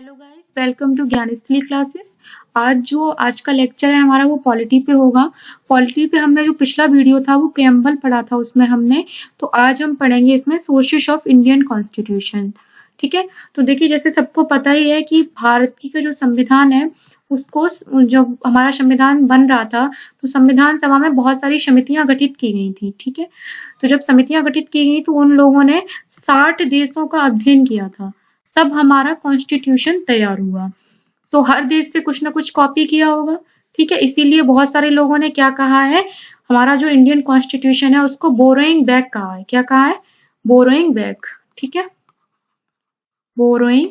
Hello guys, welcome to Gyansthali classes. आज का lecture है हमारा वो पॉलिटी पे होगा। पॉलिटी पे हमने जो पिछला वीडियो था वो प्रेम्बल पढ़ा था उसमें हमने, तो आज हम पढ़ेंगे इसमें सोर्सेस ऑफ इंडियन कॉन्स्टिट्यूशन। ठीक है, तो देखिए जैसे सबको पता ही है कि भारत की का जो संविधान है उसको जब हमारा संविधान बन रहा था तो संविधान सभा में बहुत सारी समितियां गठित की गई थी। ठीक है, तो जब समितियां गठित की गई तो उन लोगों ने 60 देशों का अध्ययन किया था, तब हमारा कॉन्स्टिट्यूशन तैयार हुआ। तो हर देश से कुछ ना कुछ कॉपी किया होगा। ठीक है, इसीलिए बहुत सारे लोगों ने क्या कहा है, हमारा जो इंडियन कॉन्स्टिट्यूशन है उसको बोरोइंग बैक कहा है। क्या कहा है? Borrowing back. ठीक है, बोरोइंग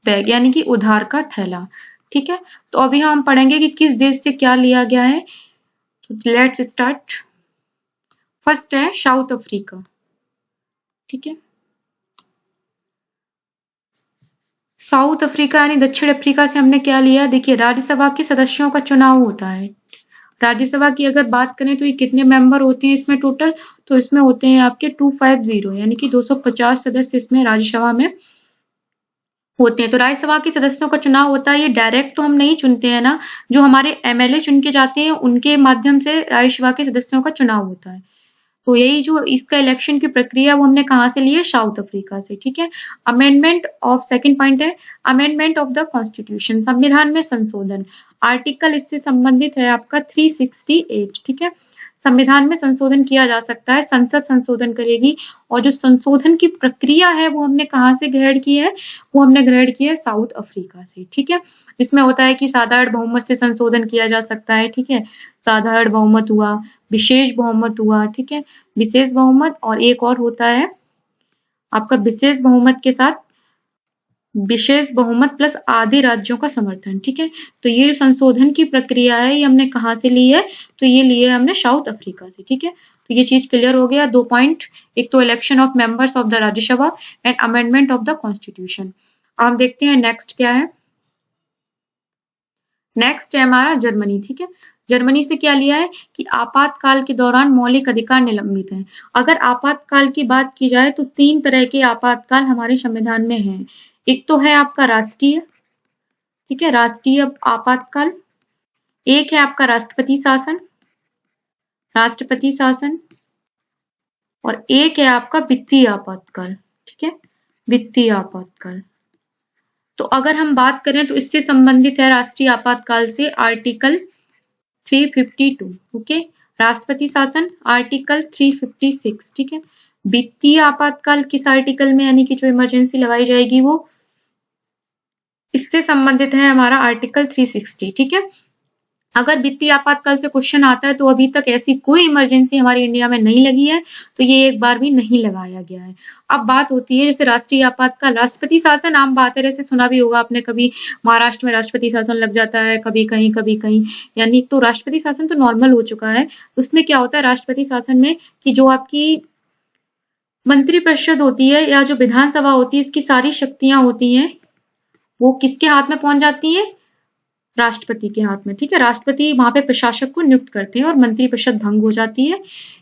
बैग यानी कि उधार का थैला। ठीक है, तो अभी हम पढ़ेंगे कि किस देश से क्या लिया गया है। तो लेट्स स्टार्ट। फर्स्ट है साउथ अफ्रीका। ठीक है, साउथ अफ्रीका यानी दक्षिण अफ्रीका से हमने क्या लिया? देखिए, राज्यसभा के सदस्यों का चुनाव होता है। राज्यसभा की अगर बात करें तो ये कितने मेंबर होते हैं इसमें टोटल? तो इसमें होते हैं आपके 250 यानी कि 250 सदस्य इसमें राज्यसभा में होते हैं। तो राज्यसभा के सदस्यों का चुनाव होता है, ये डायरेक्ट तो हम नहीं चुनते हैं ना, जो हमारे एमएलए चुन के जाते हैं उनके माध्यम से राज्यसभा के सदस्यों का चुनाव होता है। तो यही जो इसका इलेक्शन की प्रक्रिया वो हमने कहाँ से ली है? साउथ अफ्रीका से। ठीक है, अमेंडमेंट ऑफ सेकंड पॉइंट है अमेंडमेंट ऑफ द कॉन्स्टिट्यूशन, संविधान में संशोधन। आर्टिकल इससे संबंधित है आपका 368। ठीक है, संविधान में संशोधन किया जा सकता है, संसद संशोधन करेगी। और जो संशोधन की प्रक्रिया है वो हमने कहाँ से ग्रहण की है? वो हमने ग्रहण की है साउथ अफ्रीका से। ठीक है, इसमें होता है कि साधारण बहुमत से संशोधन किया जा सकता है। ठीक है, साधारण बहुमत हुआ, विशेष बहुमत हुआ। ठीक है, विशेष बहुमत और एक और होता है आपका विशेष बहुमत के साथ विशेष बहुमत प्लस आधे राज्यों का समर्थन। ठीक है, तो ये जो संशोधन की प्रक्रिया है ये हमने कहाँ से ली है? तो ये लिए हमने साउथ अफ्रीका से। ठीक है, तो ये चीज क्लियर हो गया। 2 पॉइंट, एक तो election of members of the Rajya Sabha and amendment of the constitution. आप देखते हैं नेक्स्ट क्या है। नेक्स्ट है हमारा जर्मनी। ठीक है, जर्मनी से क्या लिया है कि आपातकाल के दौरान मौलिक अधिकार निलंबित हैं। अगर आपातकाल की बात की जाए तो 3 तरह के आपातकाल हमारे संविधान में हैं। एक तो है आपका राष्ट्रीय, ठीक है, राष्ट्रीय आपातकाल। एक है आपका राष्ट्रपति शासन, राष्ट्रपति शासन। और एक है आपका वित्तीय आपातकाल। ठीक है, वित्तीय आपातकाल। तो अगर हम बात करें तो इससे संबंधित है राष्ट्रीय आपातकाल से आर्टिकल 352। ओके, राष्ट्रपति शासन आर्टिकल 356। ठीक है, वित्तीय आपातकाल किस आर्टिकल में, यानी कि जो इमरजेंसी लगाई जाएगी वो इससे संबंधित है हमारा आर्टिकल 360। ठीक है, अगर वित्तीय आपातकाल से क्वेश्चन आता है तो अभी तक ऐसी कोई इमरजेंसी हमारे इंडिया में नहीं लगी है, तो ये एक बार भी नहीं लगाया गया है। अब बात होती है जैसे राष्ट्रीय आपातकाल, राष्ट्रपति शासन आम बात है, जैसे सुना भी होगा आपने कभी, महाराष्ट्र में राष्ट्रपति शासन लग जाता है कभी कहीं, यानी तो राष्ट्रपति शासन तो नॉर्मल हो चुका है। उसमें क्या होता है राष्ट्रपति शासन में कि जो आपकी मंत्रिपरिषद होती है या जो विधानसभा होती है इसकी सारी शक्तियां होती हैं वो किसके हाथ में पहुंच जाती है? राष्ट्रपति के हाथ में। ठीक है, राष्ट्रपति वहां पे प्रशासक को नियुक्त करते हैं और मंत्रिपरिषद भंग हो जाती है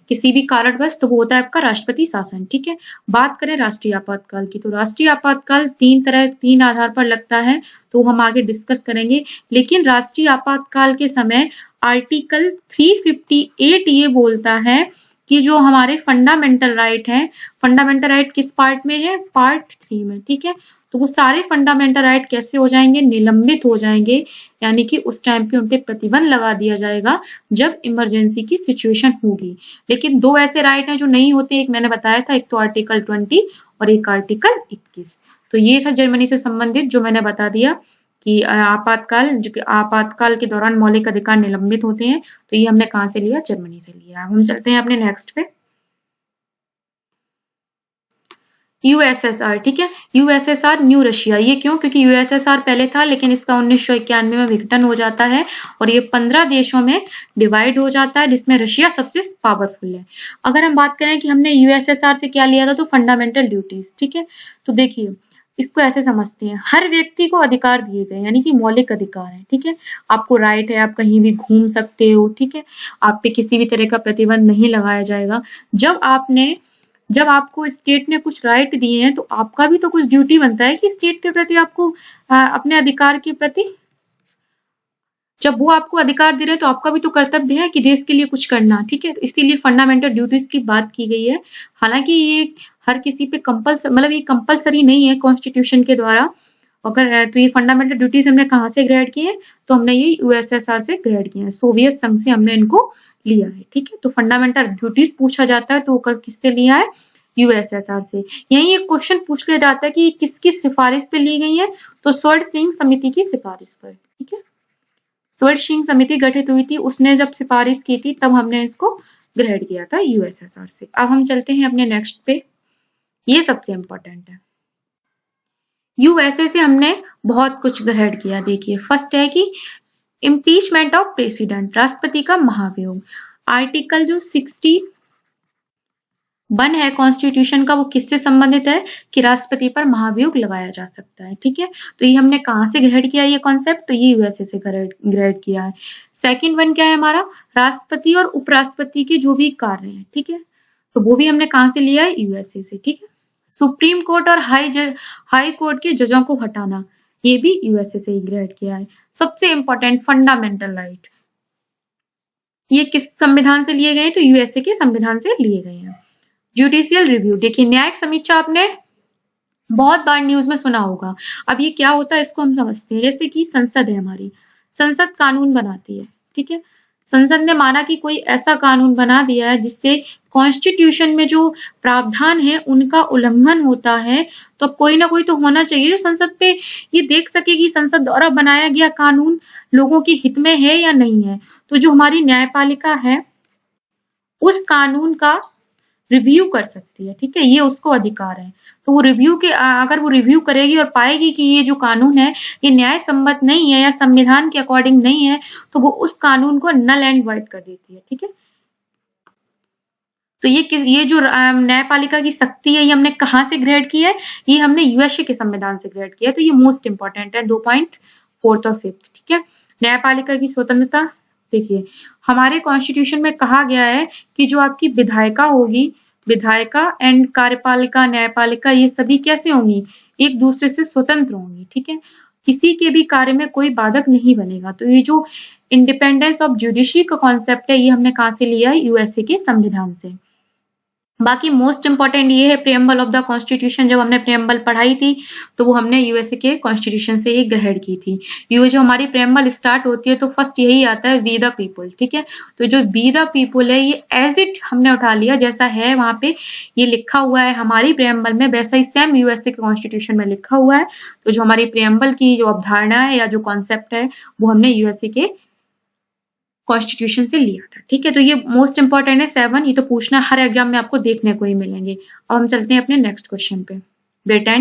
किसी भी कारणवश, तो वो होता है आपका राष्ट्रपति शासन। ठीक है, बात करें राष्ट्रीय आपातकाल की तो राष्ट्रीय आपातकाल 3 आधार पर लगता है, तो हम आगे डिस्कस करेंगे। लेकिन राष्ट्रीय आपातकाल के समय आर्टिकल 358 ये बोलता है कि जो हमारे फंडामेंटल राइट हैं, फंडामेंटल राइट किस पार्ट में है? पार्ट 3 में। ठीक है, तो वो सारे फंडामेंटल राइट कैसे हो जाएंगे? निलंबित हो जाएंगे, यानी कि उस टाइम पे उन पे प्रतिबंध लगा दिया जाएगा जब इमरजेंसी की सिचुएशन होगी। लेकिन 2 ऐसे राइट हैं जो नहीं होते, एक मैंने बताया था, एक तो आर्टिकल 20 और एक आर्टिकल 21। तो ये था जर्मनी से संबंधित जो मैंने बता दिया कि आपातकाल के दौरान मौलिक अधिकार निलंबित होते हैं। तो ये हमने कहाँ से लिया? जर्मनी से लिया। हम चलते हैं अपने नेक्स्ट पे, यूएसएसआर। ठीक है, यूएसएसआर न्यू रशिया। ये क्यों? क्योंकि यूएसएसआर पहले था लेकिन इसका 1991 में विघटन हो जाता है और ये 15 देशों में डिवाइड हो जाता है जिसमें रशिया सबसे पावरफुल है। अगर हम बात करें कि हमने यूएसएसआर से क्या लिया था तो फंडामेंटल ड्यूटीज। ठीक है, तो देखिए इसको ऐसे समझते हैं, हर व्यक्ति को अधिकार दिए गए यानी कि मौलिक अधिकार है। ठीक है, आपको राइट है, आप कहीं भी घूम सकते हो। ठीक है, आप पे किसी भी तरह का प्रतिबंध नहीं लगाया जाएगा। जब आपने जब आपको स्टेट ने कुछ राइट दिए हैं तो आपका भी तो कुछ ड्यूटी बनता है कि स्टेट के प्रति आपको अपने अधिकार के प्रति, जब वो आपको अधिकार दे रहे हैं तो आपका भी तो कर्तव्य है कि देश के लिए कुछ करना, ठीक है। तो इसीलिए फंडामेंटल ड्यूटीज की बात की गई है। हालांकि ये हर किसी पे मतलब ये कंपलसरी नहीं है कॉन्स्टिट्यूशन के द्वारा। अगर तो ये फंडामेंटल ड्यूटीज हमने कहाँ से ग्रेड किए, तो हमने ये यूएसएसआर से ग्रेड किए हैं, सोवियत संघ से हमने इनको लिया है, ठीक है। तो फंडामेंटल ड्यूटीज पूछा जाता है तो वो किससे लिया है, यूएसएसआर से। यही एक क्वेश्चन पूछ लिया जाता है कि किसकी सिफारिश पे ली गई है, तो स्वर्ण सिंह समिति की सिफारिश पर, ठीक है। स्वर्ण सिंह समिति गठित हुई थी, उसने जब सिफारिश की थी तब हमने इसको ग्रेड किया था यूएसएसआर से। अब हम चलते हैं अपने नेक्स्ट पे, ये सबसे इंपॉर्टेंट है। यूएसए से हमने बहुत कुछ ग्रेड किया। देखिए फर्स्ट है कि इम्पीचमेंट ऑफ प्रेसिडेंट, राष्ट्रपति का महाभियोग। आर्टिकल जो 61 है कॉन्स्टिट्यूशन का, वो किससे संबंधित है कि राष्ट्रपति पर महाभियोग लगाया जा सकता है, ठीक है। तो ये हमने कहाँ से ग्रेड किया ये कॉन्सेप्ट, तो ये यूएसए से ग्रेड किया है। सेकंड वन क्या है हमारा, राष्ट्रपति और उपराष्ट्रपति के जो भी कार्य हैं, ठीक है, तो वो भी हमने कहाँ से लिया है, यूएसए से, ठीक है। सुप्रीम कोर्ट और हाई कोर्ट के जजों को हटाना, ये भी यूएसए से ही ग्रेड किया है। सबसे इंपॉर्टेंट फंडामेंटल राइट, ये किस संविधान से लिए गए, तो यूएसए के संविधान से लिए गए हैं। जुडिशियल रिव्यू, देखिए न्यायिक समीक्षा आपने बहुत बार न्यूज में सुना होगा। अब ये क्या होता है इसको हम समझते हैं। जैसे कि संसद है हमारी, संसद कानून बनाती है, ठीक है। संसद ने माना कि कोई ऐसा कानून बना दिया है जिससे कॉन्स्टिट्यूशन में जो प्रावधान है उनका उल्लंघन होता है, तो अब कोई ना कोई तो होना चाहिए जो संसद पे ये देख सके कि संसद द्वारा बनाया गया कानून लोगों के हित में है या नहीं है। तो जो हमारी न्यायपालिका है उस कानून का रिव्यू कर सकती है, ठीक है, ये उसको अधिकार है। तो वो रिव्यू के अगर वो रिव्यू करेगी और पाएगी कि ये जो कानून है ये न्याय सम्मत नहीं है या संविधान के अकॉर्डिंग नहीं है, तो वो उस कानून को नल एंड वॉइड कर देती है, ठीक है। तो ये जो न्यायपालिका की शक्ति है ये हमने कहाँ से ग्रेड की है, ये हमने यूएसए के संविधान से ग्रेड किया है। तो ये मोस्ट इंपॉर्टेंट है, 2 पॉइंट 4th और 5th, ठीक है। न्यायपालिका की स्वतंत्रता, देखिए हमारे कॉन्स्टिट्यूशन में कहा गया है कि जो आपकी विधायिका होगी, विधायिका एंड कार्यपालिका न्यायपालिका ये सभी कैसे होंगी, एक दूसरे से स्वतंत्र होंगी, ठीक है। किसी के भी कार्य में कोई बाधक नहीं बनेगा। तो ये जो इंडिपेंडेंस ऑफ जुडिशरी का कॉन्सेप्ट है ये हमने कहाँ से लिया है, यूएसए के संविधान से। बाकी मोस्ट इंपॉर्टेंट ये है प्रेम्बल ऑफ द कॉन्स्टिट्यूशन। जब हमने प्रेम्बल पढ़ाई थी तो वो हमने यूएसए के कॉन्स्टिट्यूशन से ही ग्रहण की थी। ये जो हमारी प्रेम्बल स्टार्ट होती है तो फर्स्ट यही आता है, वी द पीपल, ठीक है। तो जो वी द पीपल है ये एज इट हमने उठा लिया, जैसा है वहां पे ये लिखा हुआ है हमारी प्रेम्बल में, वैसा ही सेम यूएसए के कॉन्स्टिट्यूशन में लिखा हुआ है। तो जो हमारी प्रेम्बल की जो अवधारणा है या जो कॉन्सेप्ट है वो हमने यूएसए के कॉन्स्टिट्यूशन से लिया था, ठीक है। तो ये मोस्ट इंपॉर्टेंट है 7, ये तो पूछना हर एग्जाम में आपको देखने को ही मिलेंगे। अब हम चलते हैं अपने नेक्स्ट क्वेश्चन पे। बेटा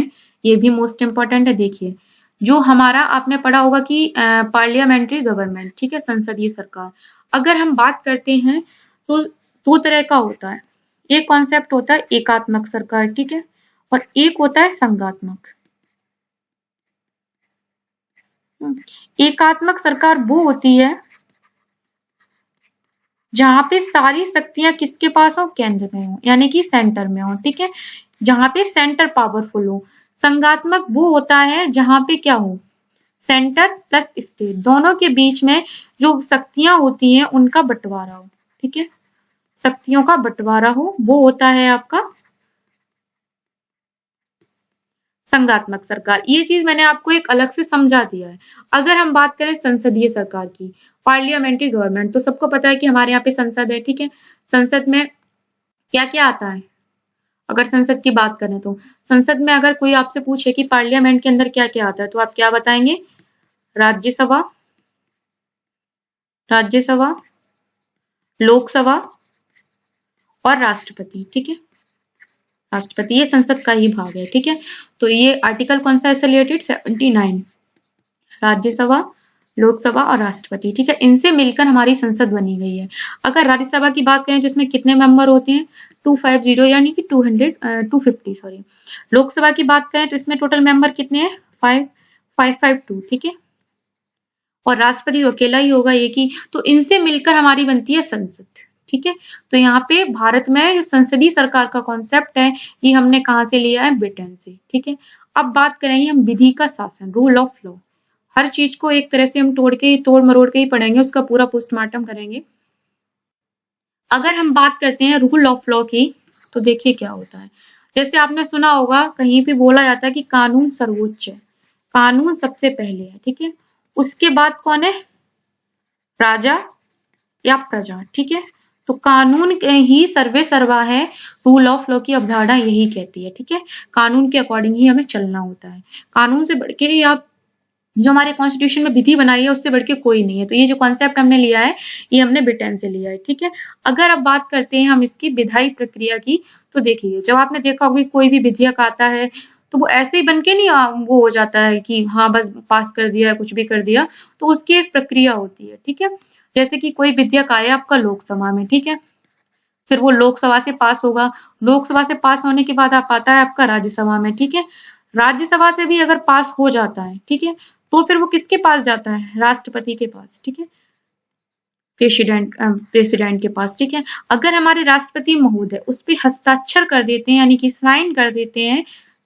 ये भी मोस्ट इंपॉर्टेंट है। देखिए जो हमारा आपने पढ़ा होगा कि पार्लियामेंट्री गवर्नमेंट, ठीक है, संसदीय सरकार। अगर हम बात करते हैं तो 2 तरह का होता है। एक कॉन्सेप्ट होता है एकात्मक सरकार, ठीक है, और एक होता है संघात्मक। एकात्मक सरकार वो होती है जहां पे सारी शक्तियां किसके पास हो, केंद्र में हो, यानी कि सेंटर में हो, ठीक है, जहां पे सेंटर पावरफुल हो। संघात्मक वो होता है जहां पे क्या हो, सेंटर प्लस स्टेट दोनों के बीच में जो शक्तियां होती हैं उनका बंटवारा हो, ठीक है, शक्तियों का बंटवारा हो, वो होता है आपका संघात्मक सरकार। ये चीज मैंने आपको एक अलग से समझा दिया है। अगर हम बात करें संसदीय सरकार की, पार्लियामेंट्री गवर्नमेंट, तो सबको पता है कि हमारे यहाँ पे संसद है, ठीक है। संसद में क्या क्या आता है, अगर संसद की बात करें तो संसद में अगर कोई आपसे पूछे कि पार्लियामेंट के अंदर क्या क्या आता है तो आप क्या बताएंगे, राज्यसभा, राज्यसभा, लोकसभा और राष्ट्रपति, ठीक है। राष्ट्रपति ये संसद का ही भाग है, ठीक है। तो ये आर्टिकल कौन सा है रिलेटेड, 79, राज्यसभा, लोकसभा और राष्ट्रपति, ठीक है, इनसे मिलकर हमारी संसद बनी गई है। अगर राज्यसभा की बात करें तो इसमें कितने मेंबर होते हैं, 250 यानी कि 250 सॉरी। लोकसभा की बात करें तो इसमें टोटल मेंबर कितने हैं, 552, ठीक है, और राष्ट्रपति तो अकेला ही होगा एक ही। तो इनसे मिलकर हमारी बनती है संसद, ठीक है। तो यहाँ पे भारत में जो संसदीय सरकार का कॉन्सेप्ट है ये हमने कहाँ से लिया है, ब्रिटेन से, ठीक है। अब बात करेंगे हम विधि का शासन, रूल ऑफ लॉ। हर चीज को एक तरह से हम तोड़ मरोड़ के ही पढ़ेंगे, उसका पूरा पोस्टमार्टम करेंगे। अगर हम बात करते हैं रूल ऑफ लॉ की, तो देखिए क्या होता है। जैसे आपने सुना होगा कहीं भी बोला जाता है कि कानून सर्वोच्च है, कानून सबसे पहले है, ठीक है। उसके बाद कौन है, राजा या प्रजा, ठीक है। तो कानून ही सर्वे सर्वा है, रूल ऑफ लॉ की अवधारणा यही कहती है, ठीक है। कानून के अकॉर्डिंग ही हमें चलना होता है, कानून से बढ़ के आप जो हमारे कॉन्स्टिट्यूशन में विधि बनाई है उससे बढ़ के कोई नहीं है। तो ये जो कॉन्सेप्ट हमने लिया है ये हमने ब्रिटेन से लिया है, ठीक है। अगर अब बात करते हैं हम इसकी विधायी प्रक्रिया की, तो देखिए जब आपने देखा होगा कोई भी विधेयक आता है तो वो ऐसे ही बन के नहीं वो हो जाता है कि हाँ बस पास कर दिया, कुछ भी कर दिया, तो उसकी एक प्रक्रिया होती है, ठीक है। जैसे कि कोई विधेयक आया आपका लोकसभा में, ठीक है, फिर वो लोकसभा से पास होगा, लोकसभा से पास होने के बाद आप आता है आपका राज्यसभा में, ठीक है। राज्यसभा से भी अगर पास हो जाता है, ठीक है, तो फिर वो किसके पास जाता है, राष्ट्रपति के पास, ठीक है, प्रेसिडेंट के पास, ठीक है। अगर हमारे राष्ट्रपति महोदय उस पर हस्ताक्षर कर देते हैं, यानी कि साइन कर देते हैं,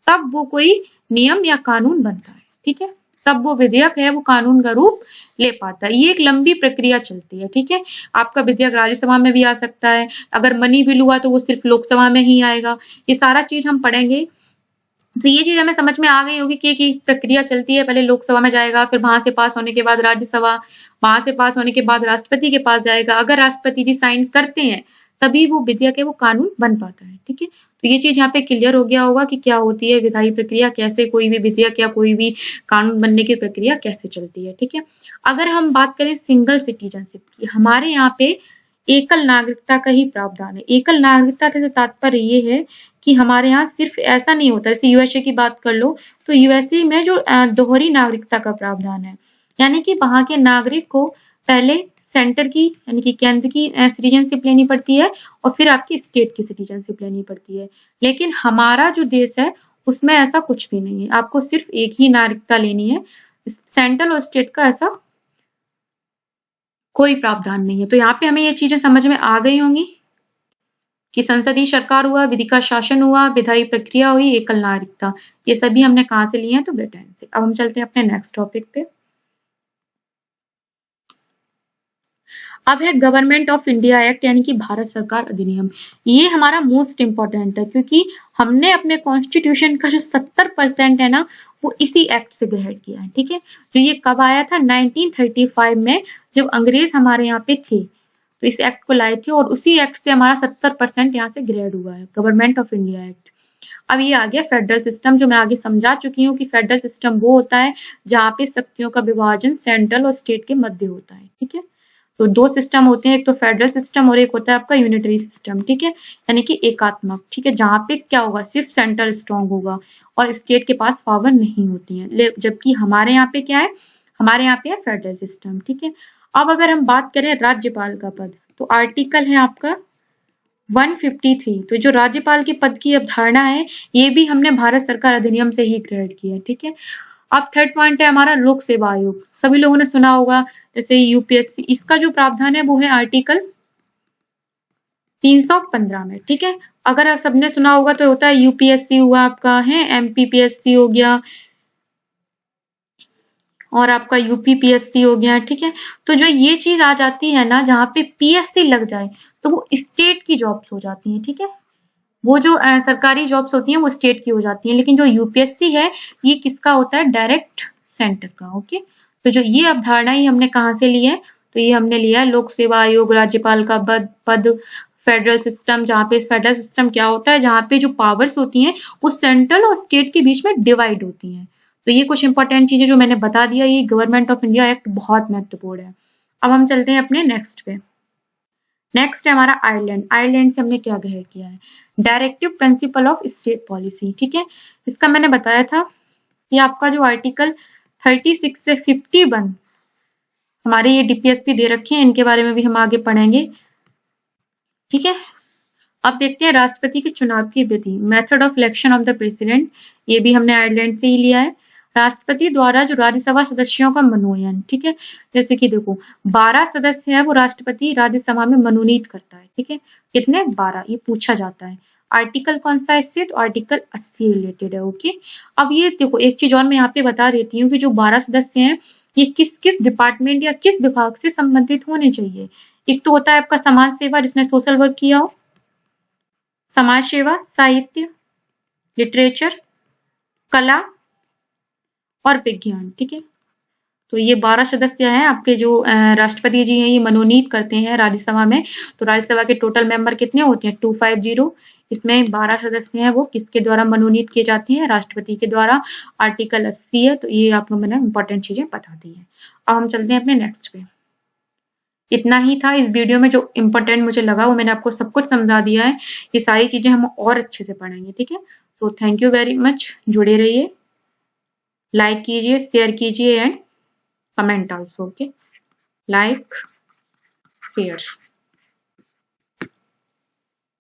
तब वो कोई नियम या कानून बनता है, ठीक है। तब वो विधेयक है वो कानून का रूप ले पाता है। ये एक लंबी प्रक्रिया चलती है, ठीक है। आपका विधेयक राज्यसभा में भी आ सकता है, अगर मनी बिल हुआ तो वो सिर्फ लोकसभा में ही आएगा। ये सारा चीज हम पढ़ेंगे, तो ये चीज हमें समझ में आ गई होगी कि प्रक्रिया चलती है, पहले लोकसभा में जाएगा, फिर वहां से पास होने के बाद राज्यसभा, वहां से पास होने के बाद राष्ट्रपति के पास जाएगा। अगर राष्ट्रपति जी साइन करते हैं तभी वो विधेयक है वो कानून बन पाता है, ठीक है। तो ये चीज यहाँ पे क्लियर हो गया होगा कि क्या होती है विधायी प्रक्रिया, कैसे कोई भी विधेयक या कोई भी कानून बनने की प्रक्रिया कैसे चलती है, ठीक है। अगर हम बात करें सिंगल सिटीजनशिप की, हमारे यहाँ पे एकल नागरिकता का ही प्रावधान है। एकल नागरिकता से तात्पर्य ये है कि हमारे यहाँ सिर्फ ऐसा नहीं होता, जैसे यूएसए की बात कर लो तो यूएसए में जो दोहरी नागरिकता का प्रावधान है, यानी कि वहां के नागरिक को पहले सेंटर की यानी कि केंद्र की सिटीजनशिप लेनी पड़ती है और फिर आपकी स्टेट की सिटीजनशिप लेनी पड़ती है। लेकिन हमारा जो देश है उसमें ऐसा कुछ भी नहीं है, आपको सिर्फ एक ही नागरिकता लेनी है, सेंट्रल और स्टेट का ऐसा कोई प्रावधान नहीं है। तो यहाँ पे हमें ये चीजें समझ में आ गई होंगी कि संसदीय सरकार हुआ, विधि का शासन हुआ, विधायी प्रक्रिया हुई, एकल नागरिकता, ये सभी हमने कहाँ से लिए हैं, तो ब्रिटेन से। अब हम चलते हैं अपने नेक्स्ट टॉपिक पे। अब है गवर्नमेंट ऑफ इंडिया एक्ट, यानी कि भारत सरकार अधिनियम। ये हमारा मोस्ट इंपॉर्टेंट है क्योंकि हमने अपने कॉन्स्टिट्यूशन का जो 70% है ना वो इसी एक्ट से ग्रहण किया है, ठीक है। जो ये कब आया था, 1935 में, जब अंग्रेज हमारे यहाँ पे थे तो इस एक्ट को लाए थे और उसी एक्ट से हमारा 70% यहाँ से ग्रेड हुआ है, गवर्नमेंट ऑफ इंडिया एक्ट। अब ये आ गया फेडरल सिस्टम, जो मैं आगे समझा चुकी हूँ कि फेडरल सिस्टम वो होता है जहाँ पे शक्तियों का विभाजन सेंट्रल और स्टेट के मध्य होता है, ठीक है। तो दो सिस्टम होते हैं, एक तो फेडरल सिस्टम और एक होता है आपका यूनिटरी सिस्टम, ठीक है, यानी कि एकात्मक, ठीक है, जहाँ पे क्या होगा, सिर्फ सेंटर स्ट्रॉन्ग होगा और स्टेट के पास पावर नहीं होती है। जबकि हमारे यहाँ पे क्या है, हमारे यहाँ पे है फेडरल सिस्टम, ठीक है। अब अगर हम बात करें राज्यपाल का पद, तो आर्टिकल है आपका 153। तो जो राज्यपाल के पद की अवधारणा है ये भी हमने भारत सरकार अधिनियम से ही ग्रहण किया है, ठीक है। अब थर्ड पॉइंट है हमारा लोक सेवा आयोग, सभी लोगों ने सुना होगा, जैसे यूपीएससी, इसका जो प्रावधान है वो है आर्टिकल 315 में, ठीक है। अगर आप सबने सुना होगा तो होता है यूपीएससी हुआ आपका है, एमपीपीएससी हो गया और आपका यूपीपीएससी हो गया, ठीक है। तो जो ये चीज आ जाती है ना जहाँ पे पीएससी लग जाए तो वो स्टेट की जॉब्स हो जाती हैं, ठीक है। वो जो सरकारी जॉब्स होती हैं वो स्टेट की हो जाती हैं, लेकिन जो यूपीएससी है ये किसका होता है, डायरेक्ट सेंटर का, ओके। तो जो ये अवधारणा ही हमने कहाँ से ली है, तो ये हमने लिया है लोक सेवा आयोग, राज्यपाल का पद, फेडरल सिस्टम, जहाँ पे फेडरल सिस्टम क्या होता है, जहाँ पे जो पावर्स होती हैं वो सेंट्रल और स्टेट के बीच में डिवाइड होती हैं। तो ये कुछ इंपॉर्टेंट चीजें जो मैंने बता दिया, ये गवर्नमेंट ऑफ इंडिया एक्ट बहुत महत्वपूर्ण है। अब हम चलते हैं अपने नेक्स्ट पे। नेक्स्ट है हमारा आयरलैंड। आयरलैंड से हमने क्या ग्रहण किया है, directive principle of state policy, ठीक है। इसका मैंने बताया था कि आपका जो आर्टिकल 36 से 51 हमारे ये डीपीएसपी दे रखे हैं, इनके बारे में भी हम आगे पढ़ेंगे, ठीक है। अब देखते हैं राष्ट्रपति के चुनाव की विधि, method of election of the president, ये भी हमने आयरलैंड से ही लिया है। राष्ट्रपति द्वारा जो राज्यसभा सदस्यों का मनोनयन, ठीक है, जैसे कि देखो 12 सदस्य है वो राष्ट्रपति राज्यसभा में मनोनीत करता है, ठीक है, कितने 12, ये पूछा जाता है। आर्टिकल कौन सा है इससे, तो आर्टिकल 80 रिलेटेड है। ओके, अब ये देखो एक चीज और मैं यहाँ पे बता देती हूँ कि जो 12 सदस्य हैं ये किस किस डिपार्टमेंट या किस विभाग से संबंधित होने चाहिए। एक तो होता है आपका समाज सेवा, जिसने सोशल वर्क किया हो, समाज सेवा, साहित्य, लिटरेचर, कला और विज्ञान, ठीक है। तो ये 12 सदस्य हैं आपके जो राष्ट्रपति जी हैं, ये मनोनीत करते हैं राज्यसभा में। तो राज्यसभा के टोटल मेंबर कितने होते हैं, 250। इसमें 12 सदस्य हैं वो किसके द्वारा मनोनीत किए जाते हैं, राष्ट्रपति के द्वारा। आर्टिकल 80 है। तो ये आपको मैंने इंपॉर्टेंट चीजें बता दी है। अब हम चलते हैं अपने नेक्स्ट पे। इतना ही था इस वीडियो में, जो इम्पोर्टेंट मुझे लगा वो मैंने आपको सब कुछ समझा दिया है। ये सारी चीजें हम और अच्छे से पढ़ेंगे, ठीक है। So thank you very much, जुड़े रहिए, लाइक कीजिए, शेयर कीजिए and comment also. Okay, like, share.